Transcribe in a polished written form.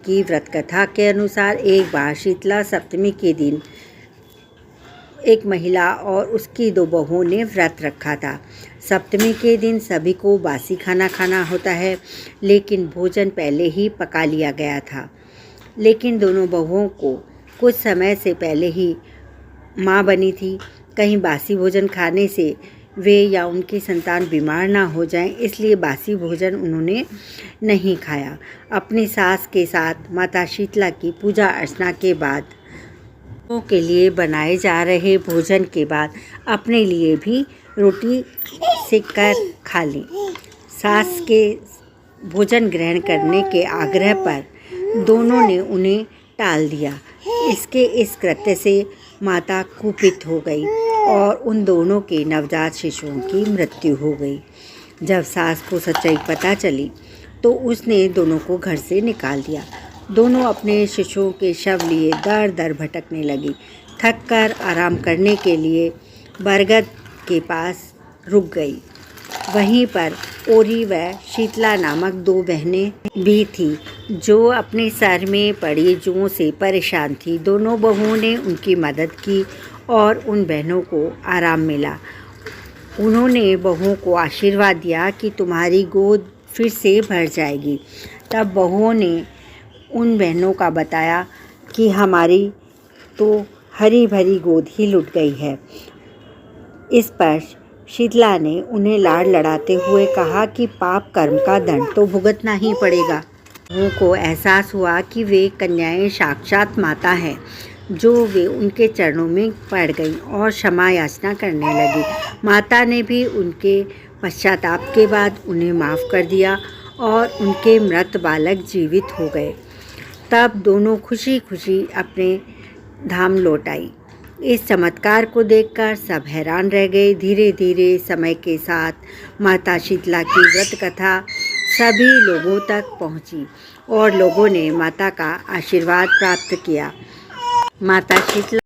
की व्रत कथा के अनुसार एक बार शीतला सप्तमी के दिन एक महिला और उसकी 2 बहुओं ने व्रत रखा था। सप्तमी के दिन सभी को बासी खाना खाना होता है, लेकिन भोजन पहले ही पका लिया गया था। लेकिन दोनों बहुओं को कुछ समय से पहले ही माँ बनी थी। कहीं बासी भोजन खाने से वे या उनकी संतान बीमार ना हो जाएं, इसलिए बासी भोजन उन्होंने नहीं खाया। अपनी सास के साथ माता शीतला की पूजा अर्चना के बाद के लिए बनाए जा रहे भोजन के बाद अपने लिए भी रोटी सेक कर खा ली। सास के भोजन ग्रहण करने के आग्रह पर दोनों ने उन्हें टाल दिया। इस कृत्य से माता कुपित हो गई और उन दोनों के नवजात शिशुओं की मृत्यु हो गई। जब सास को सच्चाई पता चली तो उसने दोनों को घर से निकाल दिया। दोनों अपने शिशुओं के शव लिए दर दर भटकने लगी। थक कर आराम करने के लिए बरगद के पास रुक गई। वहीं पर ओरी व शीतला नामक 2 बहनें भी थीं, जो अपने सर में पड़ी जुओं से परेशान थी। दोनों बहुओं ने उनकी मदद की और उन बहनों को आराम मिला। उन्होंने बहुओं को आशीर्वाद दिया कि तुम्हारी गोद फिर से भर जाएगी। तब बहुओं ने उन बहनों का बताया कि हमारी तो हरी भरी गोद ही लुट गई है। इस पर शीतला ने उन्हें लाड़ लड़ाते हुए कहा कि पाप कर्म का दंड तो भुगतना ही पड़ेगा। बहुओं को एहसास हुआ कि वे कन्याएं साक्षात माता हैं, जो वे उनके चरणों में पड़ गईं और क्षमा याचना करने लगी। माता ने भी उनके पश्चाताप के बाद उन्हें माफ़ कर दिया और उनके मृत बालक जीवित हो गए। तब दोनों खुशी खुशी अपने धाम लौट आई। इस चमत्कार को देखकर सब हैरान रह गए। धीरे धीरे समय के साथ माता शीतला की व्रत कथा सभी लोगों तक पहुंची और लोगों ने माता का आशीर्वाद प्राप्त किया। माता शीतला